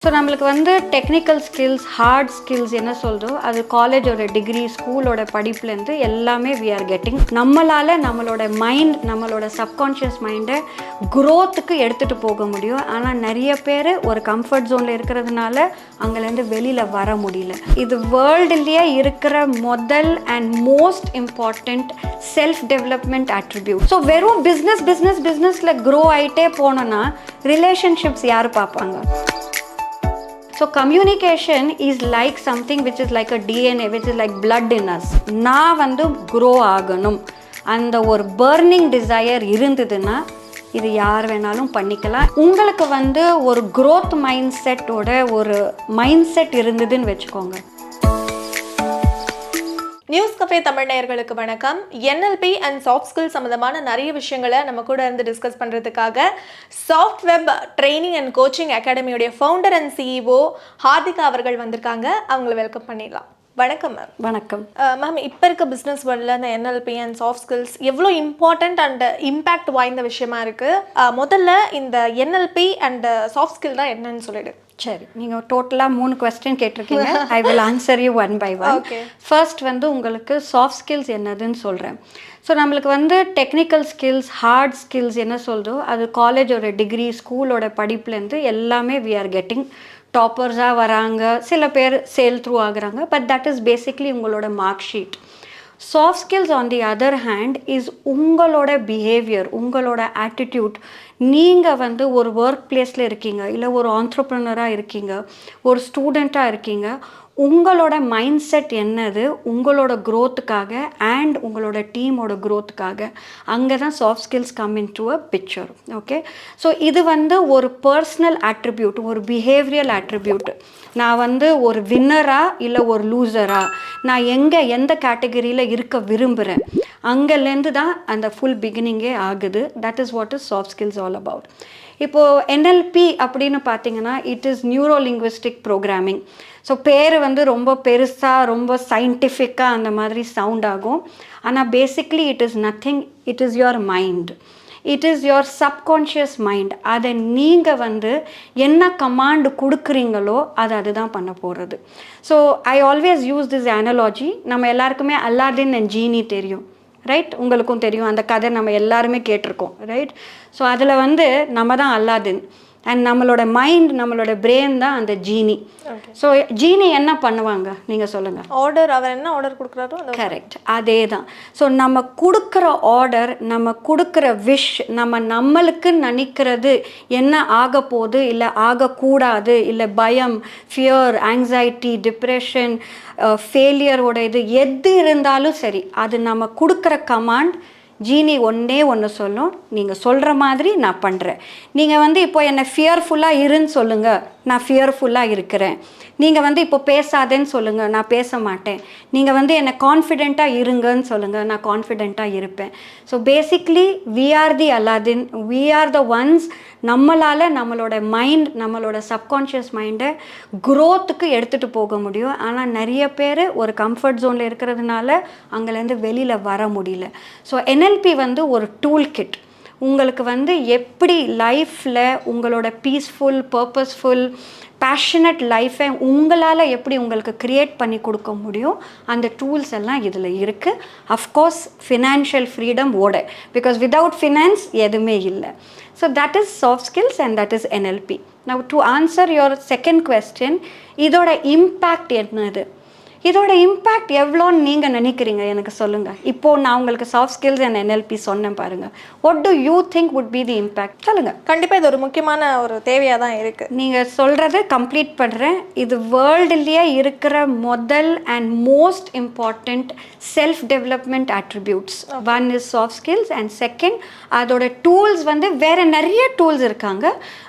So நம்மளுக்கு வந்து technical skills heart skills என்ன சொல்கிறோ அது காலேஜோட டிகிரி ஸ்கூலோட படிப்புலேருந்து எல்லாமே வி ஆர் கெட்டிங். நம்மளால் நம்மளோட மைண்ட் நம்மளோட சப்கான்ஷியஸ் மைண்டை க்ரோத்துக்கு எடுத்துகிட்டு போக முடியும். ஆனால் நிறைய பேர் ஒரு கம்ஃபர்ட் ஜோனில் இருக்கிறதுனால அங்கேருந்து வெளியில் வர முடியல. இது வேர்ல்டுலேயே இருக்கிற முதல் and most important self development attribute. So வெறும் பிஸ்னஸில் க்ரோ ஆகிட்டே போனோன்னா ரிலேஷன்ஷிப்ஸ் யார் பார்ப்பாங்க? So communication is like something which is like a DNA, which is like blood in us. நான் வந்து grow ஆகணும் அந்த ஒரு burning desire இருந்ததுன்னா இது யார் வேணாலும் பண்ணிக்கலாம். உங்களுக்கு வந்து ஒரு growth mindset-ஓட ஒரு mindset இருந்ததுன்னு வச்சுக்கோங்க. நியூஸ் கஃபே தமிழ் நேயர்களுக்கு வணக்கம். என்எல்பி அண்ட் சாஃப்ட் ஸ்கில் சம்மந்தமான நிறைய விஷயங்களை நம்ம கூட இருந்து டிஸ்கஸ் பண்ணுறதுக்காக soft web training and coaching அகாடமியோடைய ஃபவுண்டர் அண்ட் சிஇஓ ஹார்திகா அவர்கள் வந்திருக்காங்க. அவங்கள வெல்கம் பண்ணிடலாம். வணக்கம் மேம். வணக்கம் மேம். இப்போ இருக்க பிஸ்னஸ் வேர்ல்டில் இந்த என்எல்பி அண்ட் சாஃப்ட் ஸ்கில்ஸ் எவ்வளோ இம்பார்ட்டண்ட் அண்ட் இம்பேக்ட் வாய்ந்த விஷயமா இருக்குது. முதல்ல இந்த என்எல்பி அண்ட் சாஃப்ட் ஸ்கில் தான் என்னன்னு சொல்லிடு. சரி, நீங்கள் டோட்டலாக 3 கொஸ்டின் கேட்டிருக்கீங்க. I will answer you one by one. First வந்து உங்களுக்கு சாஃப்ட் ஸ்கில்ஸ் என்னதுன்னு சொல்கிறேன். ஸோ நம்மளுக்கு வந்து டெக்னிக்கல் ஸ்கில்ஸ் ஹார்ட் ஸ்கில்ஸ் என்ன சொல்கிறோ அது காலேஜோட டிகிரி ஸ்கூலோட படிப்புலேருந்து எல்லாமே வி ஆர் கெட்டிங். டாப்பர்ஸாக வராங்க, சில பேர் சேல் த்ரூ ஆகுறாங்க, பட் தட் இஸ் பேசிக்லி உங்களோட mark sheet. Soft skills on the other hand is உங்களோட பிஹேவியர், உங்களோட ஆட்டிடியூட். நீங்கள் வந்து ஒரு ஒர்க் பிளேஸில் இருக்கீங்க, இல்லை ஒரு ஆண்டர்ப்ரனராக இருக்கீங்க, ஒரு ஸ்டூடெண்ட்டாக இருக்கீங்க, உங்களோட மைண்ட் செட் என்னது உங்களோட க்ரோத்துக்காக அண்ட் உங்களோட டீமோட க்ரோத்துக்காக. அங்கே தான் soft skills come in to a picture. Okay, so இது வந்து ஒரு பர்சனல் ஆட்ரிபியூட், ஒரு பிஹேவியரல் ஆட்ரிபியூட். நான் வந்து ஒரு வின்னரா இல்லை ஒரு லூசரா, நான் எந்த கேட்டகரியில் இருக்க விரும்புகிறேன், அங்கேருந்து தான் அந்த ஃபுல் பிகினிங்கே ஆகுது. That is what is soft skills all about. இப்போது என்எல்பி அப்படின்னு பார்த்தீங்கன்னா it is neuro linguistic programming. So பேர் வந்து ரொம்ப பெருசாக ரொம்ப சயின்டிஃபிக்காக அந்த மாதிரி சவுண்ட் ஆகும். ஆனால் basically it is nothing. It is your mind, it is your subconscious mind. அதை நீங்கள் வந்து என்ன கமாண்டு கொடுக்குறீங்களோ அதுதான் பண்ண போகிறது. So I always use this analogy. நம்ம எல்லாருக்குமே அலாடின் அண்ட் ஜீனி தெரியும், ரைட்? உங்களுக்கும் தெரியும், அந்த கதை நம்ம எல்லாருமே கேட்டிருக்கோம், ரைட்? ஸோ அதில் வந்து நம்ம தான் அலாடின் அண்ட் நம்மளோட மைண்ட் நம்மளோட பிரெயின் தான் அந்த ஜீனி. ஸோ ஜீனி என்ன பண்ணுவாங்க நீங்கள் சொல்லுங்கள்? ஆர்டர், அவர் என்ன ஆர்டர் கொடுக்குறாரோ. கரெக்ட், அதே தான். ஸோ நம்ம கொடுக்குற ஆர்டர், நம்ம கொடுக்குற விஷ், நம்மளுக்கு நினைக்கிறது என்ன ஆக போகுது இல்லை ஆகக்கூடாது, இல்லை பயம், ஃபியர், ஆங்ஸைட்டி, டிப்ரெஷன், ஃபெயிலியரோட இது எது இருந்தாலும் சரி, அது நம்ம கொடுக்குற கமாண்ட். ஜீனி ஒன்று சொல்லும், நீங்கள் சொல்கிற மாதிரி நான் பண்ணுறேன். நீங்கள் வந்து இப்போ என்னை ஃபியர்ஃபுல்லாக இருன்னு சொல்லுங்கள், நான் ஃபியர்ஃபுல்லாக இருக்கிறேன். நீங்கள் வந்து இப்போ பேசாதேன்னு சொல்லுங்கள், நான் பேச மாட்டேன். நீங்கள் வந்து என்னை கான்ஃபிடெண்ட்டாக இருங்கன்னு சொல்லுங்கள், நான் கான்ஃபிடெண்ட்டாக இருப்பேன். So basically we are the Aladdin, we are the ones. நம்மளால் நம்மளோட மைண்ட் நம்மளோட சப்கான்ஷியஸ் மைண்டை க்ரோத்துக்கு எடுத்துகிட்டு போக முடியும். ஆனால் நிறைய பேர் ஒரு கம்ஃபர்ட் ஜோனில் இருக்கிறதுனால அங்கேருந்து வெளியில் வர முடியல. ஸோ என்எல்பி வந்து ஒரு டூல் கிட். உங்களுக்கு வந்து எப்படி லைஃப்பில் உங்களோட பீஸ்ஃபுல், பர்பஸ்ஃபுல், பேஷனட் லைஃப்பை உங்களால் எப்படி உங்களுக்கு க்ரியேட் பண்ணி கொடுக்க முடியும், அந்த டூல்ஸ் எல்லாம் இதில் இருக்குது. அஃப்கோர்ஸ் ஃபினான்ஷியல் ஃப்ரீடம் ஓட, பிகாஸ் வித்தவுட் ஃபினான்ஸ் எதுவுமே இல்லை. So that is soft skills and that is NLP. Now to answer your second question, இதோட இம்பேக்ட் என்னது, இதோட இம்பேக்ட் எவ்வளோன்னு நீங்கள் நினைக்கிறீங்க எனக்கு சொல்லுங்கள். இப்போது நான் உங்களுக்கு சாஃப்ட் ஸ்கில்ஸ் அண்ட் என்எல்பி சொன்னேன் பாருங்கள். What to you think would be the impact? சொல்லுங்கள். கண்டிப்பாக இது ஒரு முக்கியமான ஒரு தேவையாக தான் இருக்குது. நீங்கள் சொல்கிறது கம்ப்ளீட் பண்ணுறேன். இது வேர்ல்டுலேயே இருக்கிற முதல் and most important self development attributes. One is soft skills and second அதோட டூல்ஸ் வந்து வேறு நிறைய டூல்ஸ் இருக்காங்க.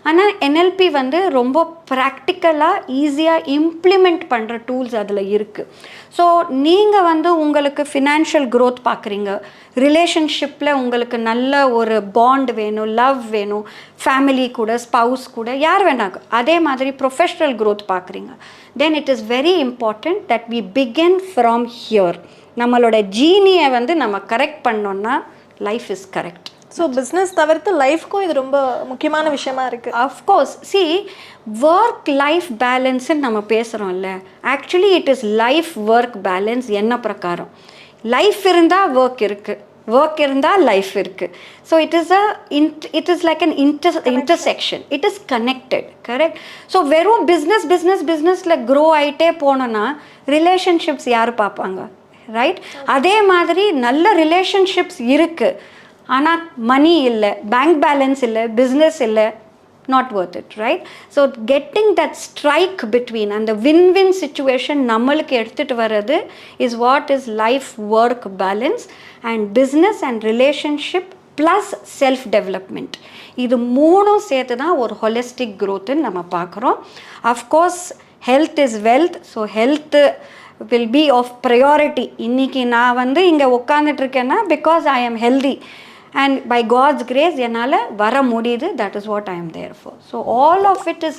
ஆனால் என்எல்பி வந்து ரொம்ப ப்ராக்டிக்கலாக ஈஸியாக இம்ப்ளிமெண்ட் பண்ணுற டூல்ஸ் அதில் இருக்குது. ஸோ நீங்கள் வந்து உங்களுக்கு ஃபினான்ஷியல் க்ரோத் பார்க்குறீங்க, ரிலேஷன்ஷிப்பில் உங்களுக்கு நல்ல ஒரு பாண்ட் வேணும், லவ் வேணும், ஃபேமிலி கூட, ஸ்பவுஸ் கூட, யார் வேணாங்க. அதே மாதிரி ப்ரொஃபஷ்னல் க்ரோத் பார்க்குறீங்க, then it is very important that we begin from here. நம்மளோட ஜீனியை வந்து நம்ம கரெக்ட் பண்ணோன்னா life is correct. So business தவிர்த்து லைஃப்க்கும் இது ரொம்ப முக்கியமான விஷயமா இருக்குது. அஃப்கோர்ஸ் சி ஒர்க் லைஃப் பேலன்ஸ்ன்னு நம்ம பேசுகிறோம்ல, actually it is life work balance. என்ன பிரகாரம் லைஃப் இருந்தால் ஒர்க் இருக்குது, ஒர்க் இருந்தால் லைஃப் இருக்குது. So it is like an intersection, it is connected, correct. So வெறும் பிஸ்னஸில் க்ரோ ஆகிட்டே போனோன்னா ரிலேஷன்ஷிப்ஸ் யார் பார்ப்பாங்க, ரைட்? அதே மாதிரி நல்ல ரிலேஷன்ஷிப்ஸ் இருக்குது, ஆனால் மணி இல்லை, பேங்க் பேலன்ஸ் இல்லை, பிஸ்னஸ் இல்லை, not worth it, right? So getting that strike between and the win-win situation நம்மளுக்கு எடுத்துட்டு வர்றது is what is life work balance and business and relationship plus self development. இது மூணும் சேர்த்து தான் ஒரு holistic growth நம்ம பார்க்குறோம். Of course health is wealth, so health will be of priority. இன்னைக்கு நான் வந்து இங்கே உட்காந்துட்டு இருக்கேன்னா because I am healthy and by God's grace என்னால் வர முடியுது. that is what I am there for. so all of it is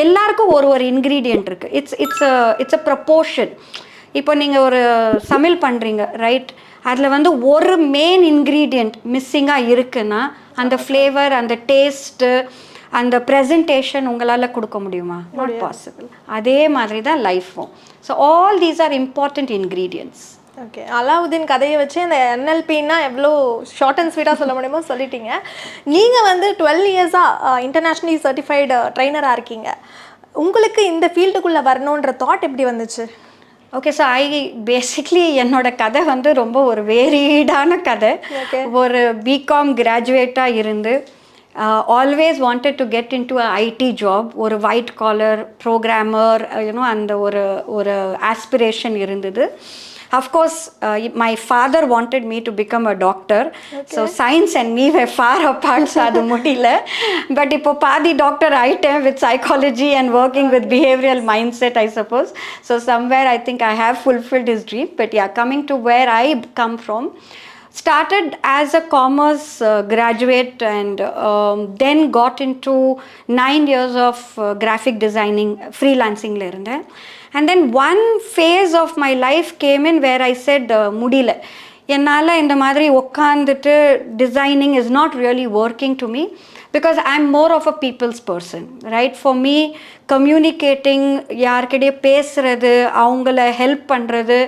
எல்லாருக்கும் ஒரு இன்க்ரீடியன்ட் இருக்குது. It's a proportion. இப்போ நீங்கள் ஒரு சமையல் பண்ணுறீங்க, ரைட்? அதில் வந்து ஒரு மெயின் இன்க்ரீடியண்ட் மிஸ்ஸிங்காக இருக்குன்னா அந்த ஃப்ளேவர், அந்த டேஸ்ட்டு, அந்த ப்ரெசன்டேஷன் உங்களால் கொடுக்க முடியுமா? Not possible. அதே மாதிரி தான் லைஃப்பும். So all these are important ingredients. Okay, Alauddin கதையை வச்சு இந்த என்எல்பின்னா எவ்வளோ ஷார்ட் அண்ட் ஸ்வீட்டாக சொல்ல முடியுமோ சொல்லிட்டீங்க. நீங்கள் வந்து 12 இயர்ஸாக இன்டர்நேஷ்னலி சர்டிஃபைடு ட்ரைனராக இருக்கீங்க. உங்களுக்கு இந்த ஃபீல்டுக்குள்ளே வரணுன்ற தாட் எப்படி வந்துச்சு? ஓகே, ஸோ பேசிக்லி என்னோட கதை வந்து ரொம்ப ஒரு வேரியடான கதை. ஒரு பிகாம் கிராஜுவேட்டாக இருந்து always wanted to get in to IT job, ஒரு ஒயிட் காலர் ப்ரோக்ராமர், அந்த ஒரு ஆஸ்பிரேஷன் இருந்தது. Of course, my father wanted me to become a doctor. Okay. So science and me were far apart, so adu mudila. But ipo paadi doctor aitem with psychology and working with behavioral mindset, I suppose. So somewhere I think I have fulfilled his dream. But yeah, coming to where I come from, started as a commerce graduate and then got into 9 years of graphic designing, freelancing la irundhen. And then one phase of my life came in where I said முடியல, என்னால் இந்த மாதிரி உட்காந்துட்டு designing is not really working to me because I'm more of a people's person, right? For me, communicating, யார்கிட்டயே பேசுறது, அவங்கள help பண்ணுறது,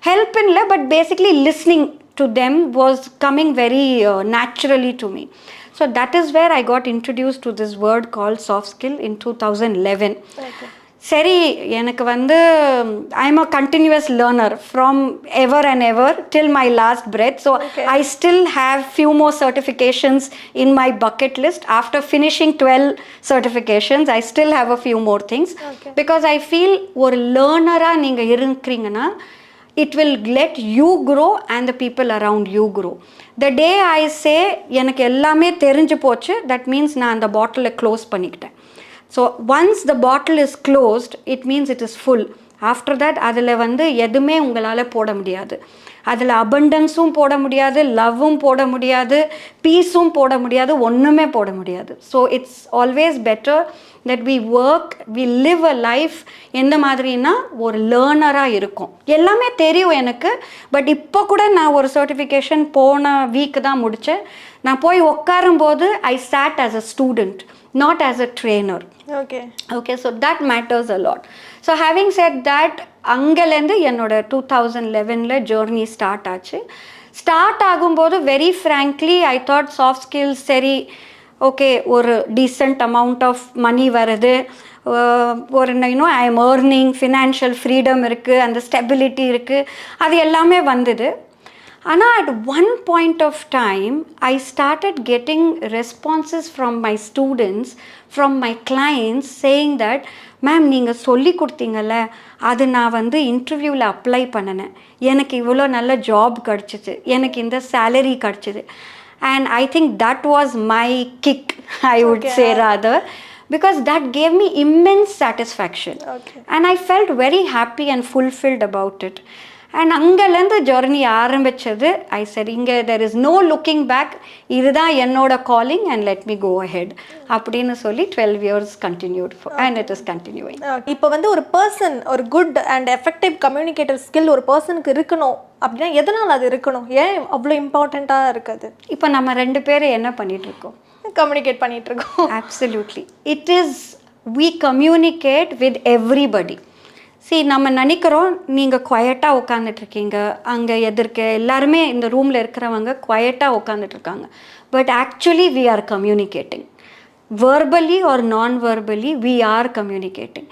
help இல்லை but basically listening to them was coming very naturally to me. So that is where I got introduced to this word called soft skill in 2011. Okay. சரி, எனக்கு வந்து I am a continuous learner from ever and ever till my last breath. So I still have few more certifications in my bucket list. After finishing 12 certifications, I still have a few more things. Because I feel ஒரு லேர்னராக நீங்கள் இருக்கிறீங்கன்னா it will let you grow and the people around you grow. The day I say எனக்கு எல்லாமே தெரிஞ்சு போச்சு, that means நான் அந்த பாட்டிலை க்ளோஸ் பண்ணிக்கிட்டேன். So once the bottle is closed, it means it is full. After that, அதில் வந்து எதுவுமே உங்களால் போட முடியாது. அதில் abundanceம் போட முடியாது, லவ்வும் போட முடியாது, பீஸும் போட முடியாது, ஒன்றுமே போட முடியாது. So it's always better that we work, we live a life எந்த மாதிரினா ஒரு லேர்னராக இருக்கும். எல்லாமே தெரியும் எனக்கு, பட் இப்போ கூட நான் ஒரு சர்டிஃபிகேஷன் போன வீக் தான் முடித்தேன். நான் போய் உட்காரும்போது I sat as a student, not as a trainer. Okay, so that matters a lot. So having said that, அங்கேருந்து என்னோட 2011 ஜேர்னி ஸ்டார்ட் ஆச்சு. ஸ்டார்ட் ஆகும்போது very frankly I thought soft skills சரி, ஓகே, ஒரு டீசெண்ட் அமௌண்ட் ஆஃப் மணி வருது, ஒரு I am earning, financial freedom இருக்குது, அந்த ஸ்டெபிலிட்டி இருக்குது, அது எல்லாமே வந்தது. ஆனால் at one point of time, I started getting responses from my students, from my clients saying that, ma'am நீங்கள் சொல்லி கொடுத்தீங்கல்ல, அது நான் வந்து இன்டர்வியூவில் அப்ளை பண்ணினேன், எனக்கு இவ்வளோ நல்ல ஜாப் கிடச்சிச்சு, எனக்கு இந்த சேலரி கிடச்சிது. And I think that was my kick, I would say rather, because that gave me immense satisfaction. And I felt very happy and fulfilled about it. And அங்கேருந்து ஜர்னி ஆரம்பித்தது ஐ said இங்கே there is no looking back, இதுதான் என்னோட calling and let me go ahead அப்படின்னு சொல்லி 12 years continued and it is continuing. இப்போ வந்து ஒரு பர்சன் ஒரு good and effective communicator skill ஒரு பர்சனுக்கு இருக்கணும் அப்படின்னா எதனால் அது இருக்கணும், ஏன் அவ்வளோ இம்பார்ட்டண்ட்டாக இருக்குது? இப்போ நம்ம 2 பேரும் என்ன பண்ணிகிட்ருக்கோம்? கம்யூனிகேட் பண்ணிகிட்ருக்கோம். Absolutely. It is we communicate with everybody. See, நம்ம நினைக்கிறோம் நீங்கள் குவையட்டாக உட்காந்துட்ருக்கீங்க, அங்கே எதிர்க்க எல்லாருமே இந்த ரூமில் இருக்கிறவங்க குவையட்டாக உட்காந்துட்ருக்காங்க. But actually we are communicating. verbally or non-verbally we are communicating.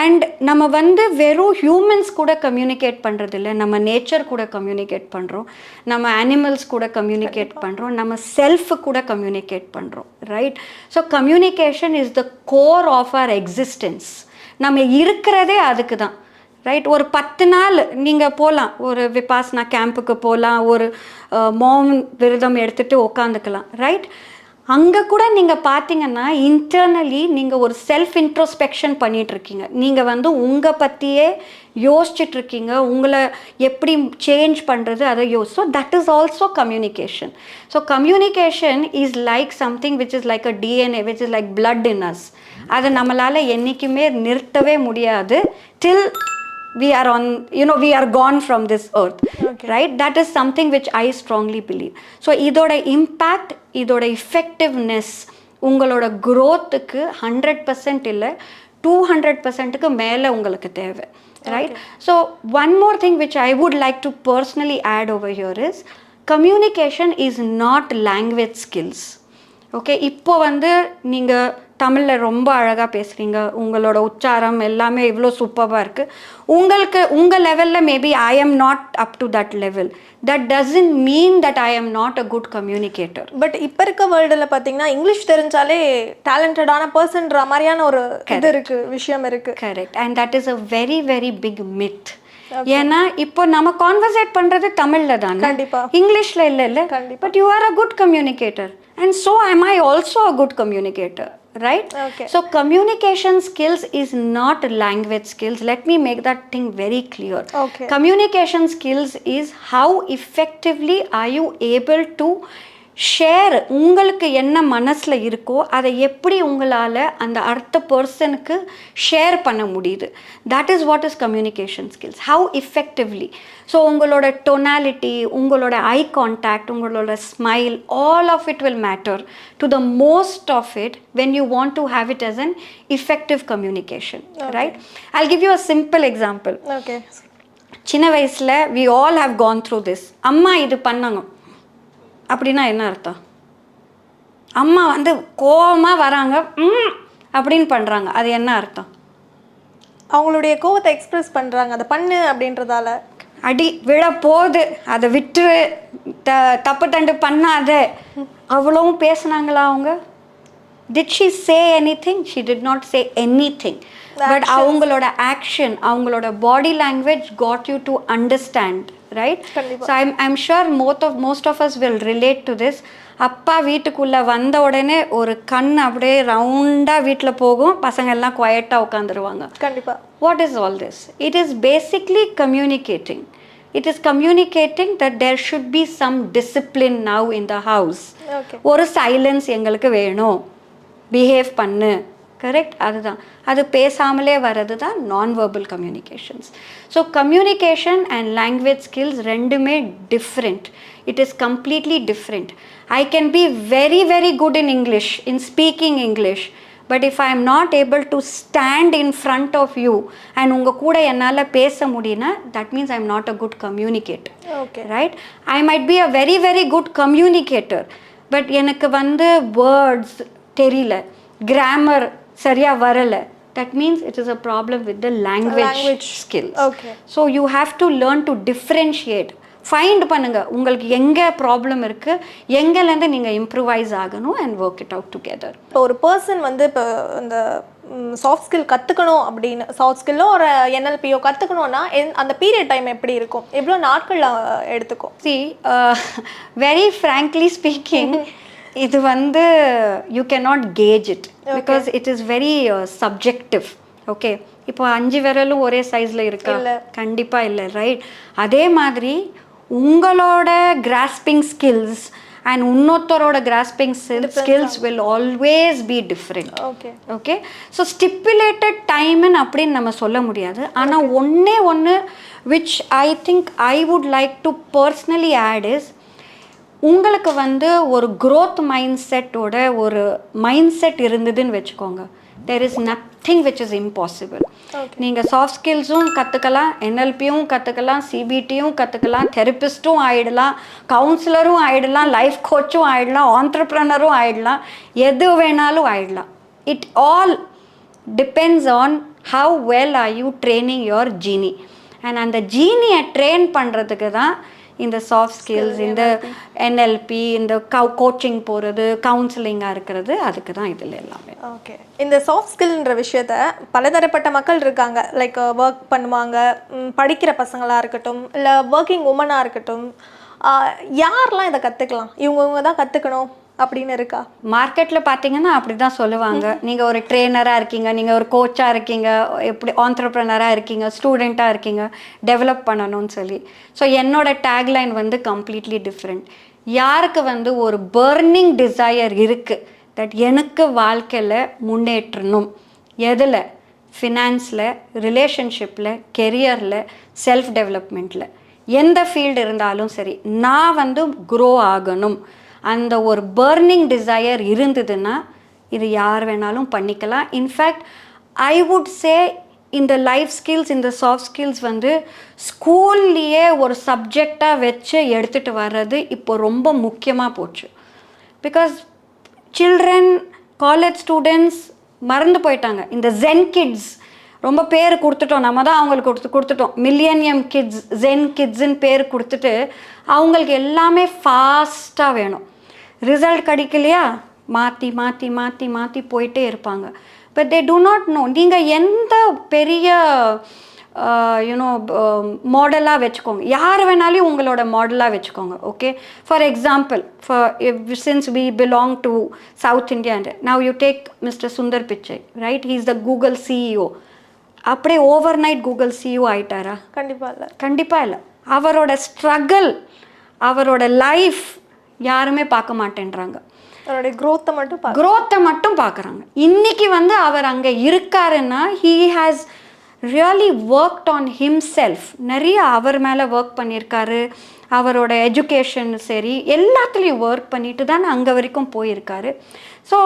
And நம்ம வந்து வெறும் ஹியூமன்ஸ் கூட கம்யூனிகேட் பண்ணுறதில்ல, நம்ம நேச்சர் கூட கம்யூனிகேட் பண்ணுறோம், நம்ம அனிமல்ஸ் கூட கம்யூனிகேட் பண்ணுறோம், நம்ம செல்ஃபு கூட கம்யூனிகேட் பண்ணுறோம், right? So communication is the core of our existence. நம்ம இருக்கிறதே அதுக்கு தான், ரைட்? ஒரு 10 நாள் நீங்கள் போகலாம், ஒரு விபாசனா கேம்புக்கு போகலாம், ஒரு மௌன் விரதம் எடுத்துகிட்டு உட்காந்துக்கலாம், ரைட்? அங்கே கூட நீங்கள் பார்த்தீங்கன்னா இன்டர்னலி நீங்கள் ஒரு செல்ஃப் இன்ட்ரோஸ்பெக்ஷன் பண்ணிகிட்ருக்கீங்க. நீங்கள் வந்து உங்கள் பற்றியே யோசிச்சுட்ருக்கீங்க, உங்களை எப்படி சேஞ்ச் பண்ணுறது அதை so that is also communication. So communication is like something which is like a DNA which is like blood in us. அதை நம்மளால் என்றைக்குமே நிறுத்தவே முடியாது till we are on, we are gone from this earth, okay. Right? That is something which I strongly believe. So இதோட impact, இதோட effectiveness உங்களோட growthக்கு 100% இல்லை 200%க்கு மேலே உங்களுக்கு தேவை, right? Okay. So one more thing which I would like to personally add over here is communication is not language skills. Okay, இப்போ வந்து நீங்கள் தமிழில் ரொம்ப அழகாக பேசுகிறீங்க, உங்களோட உச்சாரம் எல்லாமே இவ்வளோ சூப்பராக இருக்குது. உங்கள் லெவலில் maybe I am not up to that level. That doesn't mean that I am not a good communicator. But இப்போ இருக்க வேர்ல்டில் பார்த்தீங்கன்னா இங்கிலீஷ் தெரிஞ்சாலே டேலண்டடான பர்சன்ற மாதிரியான ஒரு இது இருக்குது, விஷயம் இருக்குது. Correct. And that is a very very big myth. ஏன்னா இப்போ நம்ம கான்வர்சேட் பண்ணுறது தமிழில் தானே, கண்டிப்பாக இங்கிலீஷில் இல்லை. But you are a good communicator and so am I also a good communicator, right? Okay. So communication skills is not language skills. Let me make that thing very clear. Okay. Communication skills is how effectively are you able to share, உங்களுக்கு என்ன மனசில் இருக்கோ அதை எப்படி உங்களால் அந்த அடுத்த பர்சனுக்கு ஷேர் பண்ண முடியுது. That is what is communication skills. How effectively. So உங்களோட டொனாலிட்டி, உங்களோட ஐ கான்டாக்ட், உங்களோட smile, all of it will matter to the most of it when you want to have it as an effective communication, right? I'll give you a simple example. Okay. சின்ன வயசில் we all have gone through this. அம்மா இது பண்ணாங்க அப்படின்னா என்ன அர்த்தம்? அம்மா வந்து கோவமாக வராங்க அப்படின்னு பண்ணுறாங்க, அது என்ன அர்த்தம்? அவங்களுடைய கோவத்தை எக்ஸ்பிரஸ் பண்ணுறாங்க, அதை பண்ணு அப்படின்றதால. அடி விழ போகுது, அதை விட்டு தப்பு தண்டு பண்ணாத, அவ்வளவும் பேசுனாங்களா அவங்க? Did she say anything? She did not say anything. But அவங்களோட ஆக்ஷன், அவங்களோட body language got you to understand, right? So I'm sure most of us will relate to this. அப்பா வீட்டுக்குள்ளே வந்த உடனே ஒரு கண் அப்படியே ரவுண்டாக வீட்டில் போகும், பசங்க எல்லாம் குவையட்டாக உட்காந்துருவாங்க. கண்டிப்பாக. What is all this? It is basically communicating. It is communicating that there should be some discipline now in the house. Okay. ஒரு சைலன்ஸ் எங்களுக்கு வேணும், பிஹேவ் பண்ணு, கரெக்ட்? அதுதான், அது பேசாமலே வர்றது தான் non verbal communications. So communication and language skills ரெண்டுமே different. It is completely different. I can be very very good in English, in speaking English, but if I am not able to stand in front of you and உங்கள் கூட என்னால் பேச முடியும்னா that means I am not a good communicator. Okay, right? I might be a very very good communicator, but எனக்கு வந்து words தெரியல, grammar சரியாக வரலை, that means it is a problem with the language skills. Okay. So you have to learn to differentiate. Find பண்ணுங்க உங்களுக்கு எங்கே problem இருக்குது, எங்கேலேருந்து நீங்கள் இம்ப்ரூவைஸ் ஆகணும் and work it out together. இப்போ ஒரு பர்சன் வந்து இப்போ இந்த சாஃப்ட் ஸ்கில் கற்றுக்கணும் அப்படின்னு, சாஃப்ட் ஸ்கில்லோ ஒரு என்எல்பியோ கற்றுக்கணுன்னா அந்த பீரியட் டைம் எப்படி இருக்கும், எவ்வளோ நாட்கள் எடுத்துக்கும்? வெரி ஃப்ராங்க்லி ஸ்பீக்கிங், இது வந்து you can not gauge it because it is very subjective. Okay, இப்போ 5 விரலும் ஒரே சைஸில் இருக்கா? கண்டிப்பாக இல்லை, ரைட்? அதே மாதிரி உங்களோட கிராஸ்பிங் ஸ்கில்ஸ் அண்ட் இன்னொருத்தரோட grasping skills will always be different. Okay, so stipulated டைம்னு அப்படின்னு நம்ம சொல்ல முடியாது. ஆனால் ஒன்று which I think I would like to personally add is, உங்களுக்கு வந்து ஒரு க்ரோத் மைண்ட் செட்டோட ஒரு மைண்ட் செட் இருந்ததுன்னு வச்சுக்கோங்க, there is nothing which is impossible. நீங்கள் சாஃப்ட் ஸ்கில்ஸும் கற்றுக்கலாம், என்எல்பியும் கற்றுக்கலாம், சிபிடியும் கற்றுக்கலாம், தெரபிஸ்ட்டும் ஆகிடலாம், கவுன்சிலரும் ஆகிடலாம், லைஃப் கோச்சும் ஆகிடலாம், ஆண்டர்ப்ரனரும் ஆகிடலாம், எது வேணாலும் ஆகிடலாம். It all depends on have well are you training your ஜீனி. அண்ட் அந்த ஜீனியை ட்ரெயின் பண்ணுறதுக்கு தான் இந்த சாஃப்ட் ஸ்கில்ஸ், இந்த என்எல்பி, இந்த கோச்சிங் போகிறது, கவுன்சிலிங்காக இருக்கிறது, அதுக்கு தான் இதில் எல்லாமே. ஓகே, இந்த சாஃப்ட் ஸ்கில்ன்ற விஷயத்த பலதரப்பட்ட மக்கள் இருக்காங்க. லைக் ஒர்க் பண்ணுவாங்க, படிக்கிற பசங்களாக இருக்கட்டும், இல்லை ஒர்க்கிங் உமனாக இருக்கட்டும். யாரெல்லாம் இதை கற்றுக்கலாம்? இவங்க தான் கற்றுக்கணும் அப்படின்னு இருக்கா? மார்க்கெட்டில் பார்த்தீங்கன்னா அப்படி தான் சொல்லுவாங்க. நீங்கள் ஒரு ட்ரெயினராக இருக்கீங்க, நீங்கள் ஒரு கோச்சாக இருக்கீங்க, எப்படி ஆண்டர்ப்ரனராக இருக்கீங்க, ஸ்டூடெண்ட்டாக இருக்கீங்க, டெவலப் பண்ணணும்னு சொல்லி. ஸோ என்னோட டேக்லைன் வந்து கம்ப்ளீட்லி டிஃப்ரெண்ட். யாருக்கு வந்து ஒரு பர்னிங் டிசையர் இருக்குது, தட் எனக்கு வாழ்க்கையில் முன்னேற்றணும், எதில்? ஃபினான்ஸில், ரிலேஷன்ஷிப்பில், கெரியரில், செல்ஃப் டெவலப்மெண்ட்டில், எந்த ஃபீல்டு இருந்தாலும் சரி, நான் வந்து க்ரோ ஆகணும், அந்த ஒரு பர்னிங் டிசையர் இருந்ததுன்னா இது யார் வேணாலும் பண்ணிக்கலாம். இன்ஃபேக்ட் ஐ வுட் சே இந்த லைஃப் ஸ்கில்ஸ், இந்த சாஃப்ட் ஸ்கில்ஸ் வந்து ஸ்கூல்லையே ஒரு சப்ஜெக்டாக வச்சு எடுத்துகிட்டு வர்றது இப்போ ரொம்ப முக்கியமாக போச்சு. பிகாஸ் சில்ட்ரன், காலேஜ் ஸ்டூடெண்ட்ஸ் மறந்து போயிட்டாங்க. இந்த ஜென் கிட்ஸ் ரொம்ப பேர் கொடுத்துட்டோம், நம்ம தான் அவங்களுக்கு கொடுத்துட்டோம். மில்லேனியம் கிட்ஸ், ஜென் கிட்ஸுன்னு பேர் கொடுத்துட்டு அவங்களுக்கு எல்லாமே ஃபாஸ்ட்டாக வேணும். ரிசல்ட் கிடைக்கலையா, மாற்றி மாற்றி மாற்றி மாற்றி போயிட்டே இருப்பாங்க. But they do not know, நீங்கள் எந்த பெரிய யூனோ மாடலாக வச்சுக்கோங்க, யார் வேணாலும் உங்களோட மாடலாக வச்சுக்கோங்க. Okay, for example, since we belong to south India, now you take mister Sundar Pichai, right? He is the Google CEO. அப்படியே ஓவர் நைட் கூகுள் சிஇஓ ஆயிட்டாரா? கண்டிப்பாக இல்லை, கண்டிப்பாக இல்லை. அவரோட ஸ்ட்ரகிள், அவரோட லைஃப் யாருமே பார்க்க மாட்டேன்றாங்க. அவருடைய க்ரோத்தை மட்டும் பார்க்குறாங்க. இன்னைக்கு வந்து அவர் அங்கே இருக்காருன்னா he has really worked on himself. நிறைய அவர் மேலே ஒர்க் பண்ணியிருக்காரு. அவரோட எஜுகேஷன் சரி, எல்லாத்துலேயும் ஒர்க் பண்ணிட்டு தான் அங்கே வரைக்கும் போயிருக்காரு. ஸோ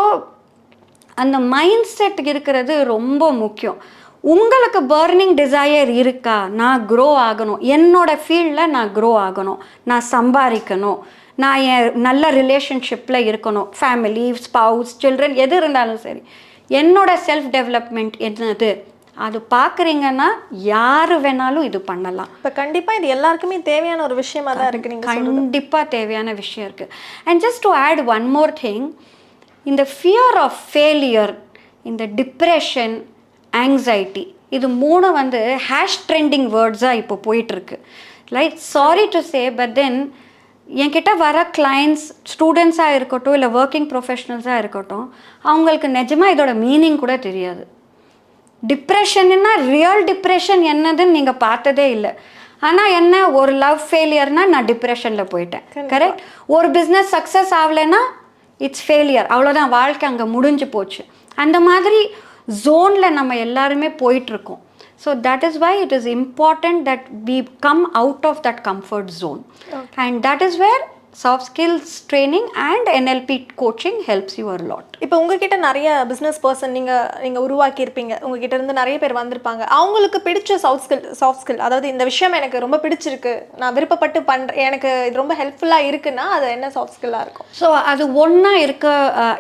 அந்த மைண்ட் செட் இருக்கிறது ரொம்ப முக்கியம். உங்களுக்கு பர்னிங் டிசையர் இருக்கா, நான் க்ரோ ஆகணும், என்னோட ஃபீல்டில் நான் க்ரோ ஆகணும், நான் சம்பாதிக்கணும், நான் என் நல்ல ரிலேஷன்ஷிப்பில் இருக்கணும், ஃபேமிலி, ஸ்பவுஸ், சில்ட்ரன் எது இருந்தாலும் சரி, என்னோட செல்ஃப் டெவலப்மெண்ட் என்னது, அது பார்க்குறீங்கன்னா யார் வேணாலும் இது பண்ணலாம். இப்போ கண்டிப்பாக இது எல்லாருக்குமே தேவையான ஒரு விஷயமா தான் இருக்குது. நீங்கள் கண்டிப்பாக தேவையான விஷயம் இருக்குது. And just to add one more thing, இந்த ஃபியர் ஆஃப் ஃபெயிலியர், இந்த டிப்ரெஷன், ஆங்ஸைட்டி, இது மூணு வந்து ஹேஷ் ட்ரெண்டிங் வேர்ட்ஸாக இப்போ போயிட்டுருக்கு. Like sorry to say, but then என்கிட்ட வர கிளைண்ட்ஸ், ஸ்டூடெண்ட்ஸாக இருக்கட்டும், இல்லை ஒர்க்கிங் ப்ரொஃபஷனல்ஸாக இருக்கட்டும், அவங்களுக்கு நிஜமாக இதோட மீனிங் கூட தெரியாது. டிப்ரெஷன்னா, ரியல் டிப்ரெஷன் என்னதுன்னு நீங்கள் பார்த்ததே இல்லை. ஆனால் என்ன, ஒரு லவ் ஃபெயிலியர்னால் நான் டிப்ரெஷனில் போயிட்டேன், கரெக்ட்? ஒரு பிஸ்னஸ் சக்ஸஸ் ஆகலைன்னா இட்ஸ் ஃபெயிலியர், அவ்வளோதான், வாழ்க்கை அங்கே முடிஞ்சு போச்சு. அந்த மாதிரி ஜோனில் நம்ம எல்லாருமே போயிட்டுருக்கோம். So that is why it is important that we come out of that comfort zone. Okay. And that is where soft skills training and NLP coaching helps you a lot. இப்போ உங்ககிட்ட நிறைய பிஸ்னஸ் பர்சன் நீங்கள் உருவாக்கி இருப்பீங்க, உங்ககிட்ட இருந்து நிறைய பேர் வந்திருப்பாங்க. அவங்களுக்கு பிடிச்ச சாஃப்ட் ஸ்கில், அதாவது இந்த விஷயம் எனக்கு ரொம்ப பிடிச்சிருக்கு, நான் விருப்பப்பட்டு பண்ணுறேன், எனக்கு இது ரொம்ப ஹெல்ப்ஃபுல்லாக இருக்குன்னா அது என்ன சாஃப்ட் ஸ்கில்லாக இருக்கும்? ஸோ அது ஒன்றா இருக்க,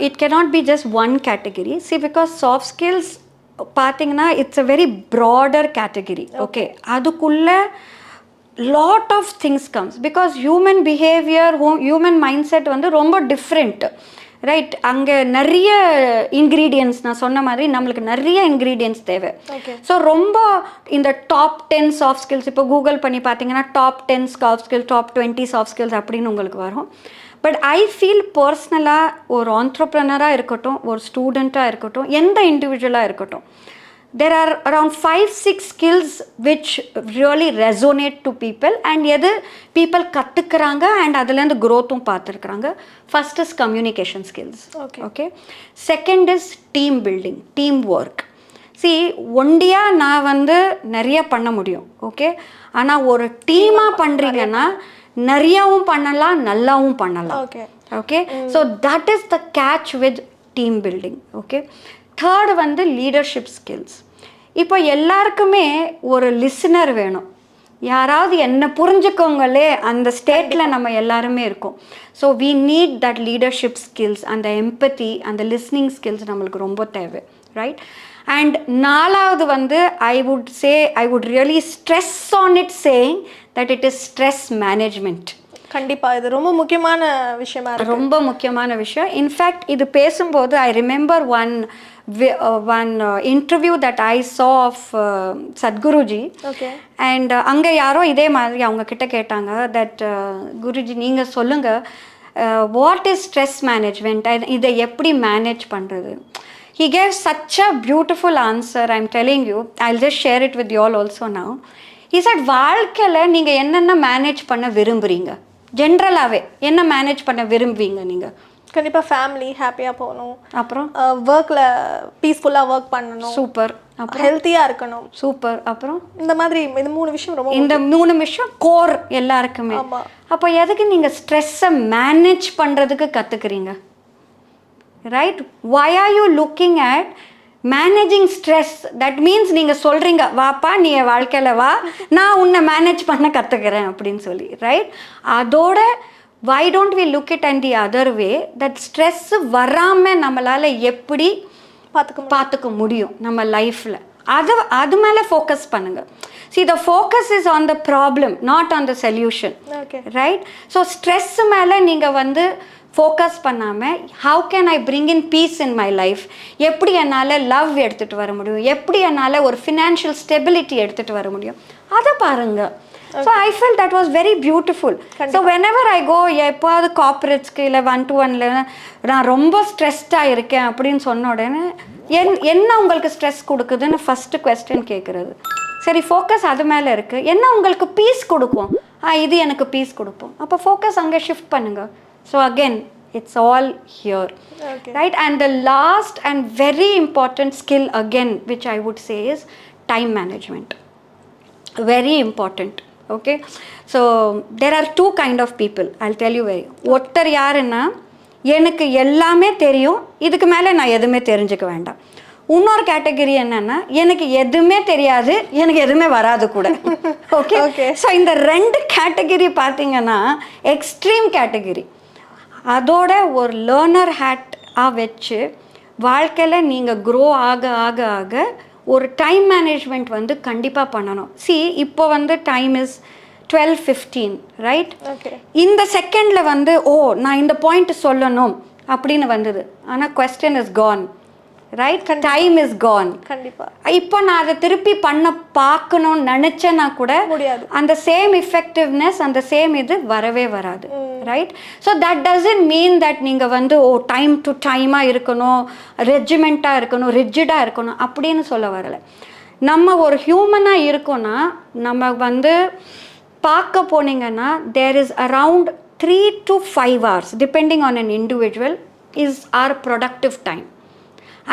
it cannot be just one category. See, because soft skills பார்த்தீங்கன்னா it's a very broader category. Okay, அதுக்குள்ளே lot of things comes. Because human behaviour, human mindset வந்து ரொம்ப டிஃப்ரெண்ட், ரைட்? அங்கே நிறைய இன்க்ரீடியன்ட்ஸ், நான் சொன்ன மாதிரி நம்மளுக்கு நிறைய இன்க்ரீடியன்ட்ஸ் தேவை. ஸோ ரொம்ப இந்த டாப் 10 சாஃப்ட் ஸ்கில்ஸ், இப்போ கூகுள் பண்ணி பார்த்தீங்கன்னா top 10 soft skills, top 20 soft skills அப்படின்னு உங்களுக்கு வரும். பட் ஐ ஃபீல் பர்சனலாக ஒரு ஆண்டர்ப்ரனராக இருக்கட்டும், ஒரு ஸ்டூடெண்ட்டாக இருக்கட்டும், எந்த இண்டிவிஜுவலாக இருக்கட்டும், there are around 5-6 skills which really resonate to people and எது people கற்றுக்குறாங்க and அதுலேருந்து growthும் பார்த்துருக்குறாங்க. First is communication skills. Okay. Second is team building, teamwork. See, ஒண்டியாக நான் வந்து நிறைய பண்ண முடியும். ஓகே, ஆனால் ஒரு டீமாக பண்ணுறீங்கன்னா நிறையாவும் பண்ணலாம், நல்லாவும் பண்ணலாம். Okay, so that is the catch with team building. Okay, third வந்து லீடர்ஷிப் ஸ்கில்ஸ். இப்போ எல்லாருக்குமே ஒரு லிசனர் வேணும், யாராவது என்ன புரிஞ்சுக்கோங்களே, அந்த ஸ்டேட்டில் நம்ம எல்லாருமே இருக்கோம். So we need that leadership skills, அந்த எம்பத்தி, அந்த லிஸ்னிங் ஸ்கில்ஸ் நம்மளுக்கு ரொம்ப தேவை, ரைட்? அண்ட் நாலாவது வந்து I would really stress on it saying that it is stress management. கண்டிப்பாக இது ரொம்ப முக்கியமான விஷயமா இருக்கு, ரொம்ப முக்கியமான விஷயம். இன்ஃபேக்ட் இது பேசும்போது I remember one interview that I saw of Sadhguruji. And அங்கே யாரோ இதே மாதிரி அவங்க கிட்ட கேட்டாங்க that குருஜி நீங்கள் சொல்லுங்கள் வாட் இஸ் ஸ்ட்ரெஸ் மேனேஜ்மெண்ட், இதை எப்படி மேனேஜ் பண்ணுறது. He gave such a beautiful answer, I'm telling you. I'll just share it with you all also now. He said, வாழ்க்கையில் நீங்கள் என்னென்ன மேனேஜ் பண்ண விரும்புகிறீங்க, ஜென்ரலாகவே என்ன மேனேஜ் பண்ண விரும்புவீங்க நீங்கள்? கண்டிப்பாக ஃபேமிலி ஹாப்பியாக போகணும், அப்புறம் ஒர்க்கில் பீஸ்ஃபுல்லாக ஒர்க் பண்ணணும், சூப்பர், அப்புறம் ஹெல்த்தியாக இருக்கணும், சூப்பர், அப்புறம் இந்த மாதிரி இந்த 3 விஷயம் ரொம்ப, இந்த 3 விஷயம் கோர் எல்லாருக்குமே. அப்போ எதுக்கு நீங்கள் ஸ்ட்ரெஸ்ஸை மேனேஜ் பண்ணுறதுக்கு கற்றுக்குறீங்க, right? why are you looking at managing stress? That means நீங்கள் சொல்கிறீங்க, வாப்பா நீ என் வாழ்க்கையில் வா, நான் உன்னை மேனேஜ் பண்ண கற்றுக்கிறேன் அப்படின்னு சொல்லி, ரைட்? அதோட why don't we look it in the other way, that stress வராமல் நம்மளால் எப்படி பார்த்துக்க முடியும் நம்ம லைஃப்பில், அது மேலே ஃபோக்கஸ் பண்ணுங்கள். see, the focus is on the problem, not on the solution. right? so stress மேலே நீங்கள் வந்து ஃபோக்கஸ் பண்ணாமல் how can I bring in peace in my life, எப்படி என்னால் லவ் எடுத்துகிட்டு வர முடியும், எப்படி என்னால் ஒரு ஃபினான்ஷியல் ஸ்டெபிலிட்டி எடுத்துகிட்டு வர முடியும், அதை பாருங்கள். So I felt that was very beautiful. So whenever I go, எப்போது கார்பரேட்ஸ்க்கு இல்லை 1-to-1ல நான் ரொம்ப ஸ்ட்ரெஸ்டாக இருக்கேன் அப்படின்னு சொன்ன உடனே என்ன உங்களுக்கு ஸ்ட்ரெஸ் கொடுக்குதுன்னு ஃபஸ்ட்டு கொஸ்டின் கேட்குறது. சரி, ஃபோக்கஸ் அது மேலே இருக்குது, என்ன உங்களுக்கு பீஸ் கொடுக்கும், இது எனக்கு பீஸ் கொடுப்போம், அப்போ ஃபோக்கஸ் அங்கே ஷிஃப்ட் பண்ணுங்கள். So again it's all here. Right? And the last and very important skill again which I would say is time management. Very important. Okay, so there are 2 kind of people, I'll tell you very. ஒருத்தர் யாருன்னா எனக்கு எல்லாமே தெரியும், இதுக்கு மேலே நான் எதுவுமே தெரிஞ்சுக்க வேண்டாம். இன்னொரு கேட்டகரி என்னன்னா எனக்கு எதுவுமே தெரியாது, எனக்கு எதுவுமே வராது கூட. ஓகே, ஸோ இந்த 2 கேட்டகரி பார்த்தீங்கன்னா எக்ஸ்ட்ரீம் கேட்டகரி. அதோட ஒரு லேர்னர் ஹேட்டாக வச்சு வாழ்க்கையில் நீங்கள் க்ரோ ஆக ஆக ஆக ஒரு டைம் மேனேஜ்மெண்ட் வந்து கண்டிப்பாக பண்ணணும். இப்போ வந்து டைம் இஸ் 12:15, ரைட்? இந்த செகண்டில் வந்து நான் இந்த பாயிண்ட் சொல்லணும் அப்படின்னு வந்தது, ஆனால் question is gone, right? Time is gone. கண்டிப்பாக இப்போ நான் அதை திருப்பி பார்க்கணும்னு நினச்சேன்னா கூட முடியாது, அந்த சேம் இஃபெக்டிவ்னஸ், அந்த சேம் இது வரவே வராது, right? So that doesn't mean that நீங்கள் வந்து டைம் டு டைமாக இருக்கணும், ரெஜிமெண்ட்டாக இருக்கணும், ரிஜிடாக இருக்கணும் அப்படின்னு சொல்ல வரலை. நம்ம ஒரு ஹியூமனாக இருக்கோன்னா நம்ம வந்து பார்க்க போனீங்கன்னா there is around 3 to 5 hours depending on an individual is our productive time.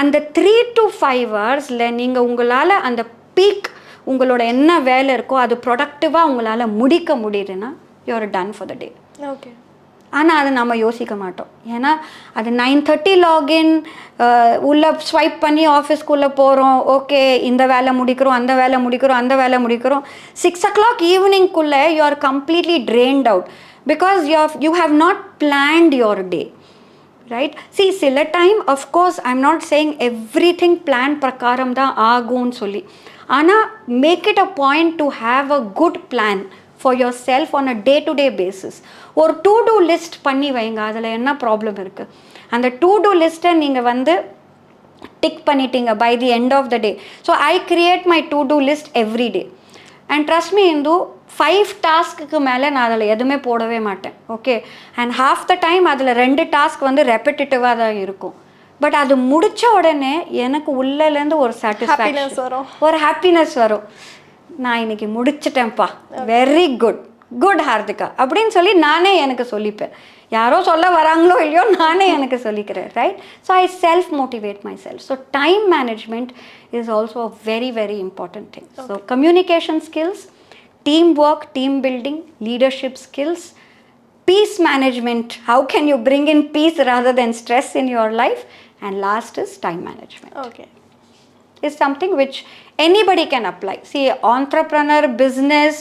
அந்த 3 to 5 ஹவர்ஸில் நீங்கள் உங்களால் அந்த பீக் உங்களோட என்ன வேலை இருக்கோ அது ப்ரொடக்டிவாக உங்களால் முடிக்க முடியுதுன்னா you are done for the day. Okay, ஆனால் அதை நம்ம யோசிக்க மாட்டோம். ஏன்னா அது 9:30 லாகின், உள்ளே ஸ்வைப் பண்ணி ஆஃபீஸ்க்குள்ளே போகிறோம், ஓகே இந்த வேலை முடிக்கிறோம், அந்த வேலை முடிக்கிறோம், அந்த வேலை முடிக்கிறோம், 6 o'clock ஈவினிங்குள்ளே you are completely drained out because you have not planned your day. Right? See, சில time of course I am not saying everything plan பிரகாரம் தான் ஆகும்னு சொல்லி, ஆனால் make it a point to have a good plan for yourself on a day to day basis. ஒரு to do list பண்ணி வைங்க, அதில் என்ன ப்ராப்ளம் இருக்குது, அந்த டு டூ லிஸ்ட்டை நீங்கள் வந்து டிக் பண்ணிட்டீங்க by the end of the day. So I create my to do list every day and trust me, இந்து 5 டாஸ்க்கு மேலே நான் அதில் எதுவுமே போடவே மாட்டேன். Okay, and half the time அதில் 2 டாஸ்க் வந்து ரெப்பிட்டேட்டிவாக தான் இருக்கும் பட் அது முடித்த உடனே எனக்கு உள்ளேருந்து ஒரு சாட்டிஸ்ஃபேக்ஷன் வரும், ஒரு ஹாப்பினஸ் வரும். நான் இன்னைக்கு முடிச்சிட்டேன்ப்பா, வெரி குட் ஹார்திகா அப்படின்னு சொல்லி நானே எனக்கு சொல்லிப்பேன். யாரோ சொல்ல வராங்களோ இல்லையோ நானே எனக்கு சொல்லிக்கிறேன், right? So I self motivate my self. So time management is also a very very important thing. So communication skills, team work, team building, leadership skills, peace management. How can you bring in peace rather than stress in your life? And last is time management. Okay. Is something which anybody can apply. See, entrepreneur, business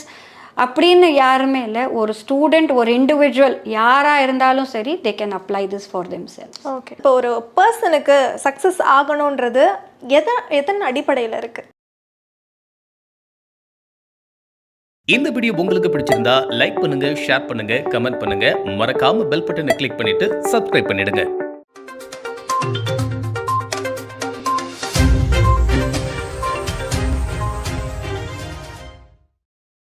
அப்படின்னு யாருமே இல்லை, ஒரு student, ஒரு individual யாராக இருந்தாலும் சரி, they can apply this for themselves. Okay. இப்போ ஒரு பர்சனுக்கு சக்ஸஸ் ஆகணுன்றது எதன் அடிப்படையில் இருக்குது? இந்த வீடியோ உங்களுக்கு பிடிச்சிருந்தா லைக் பண்ணுங்க, ஷேர் பண்ணுங்க, கமெண்ட் பண்ணுங்க, மறக்காம பெல் பட்டனை கிளிக் பண்ணிட்டு சப்ஸ்கிரைப் பண்ணிடுங்க.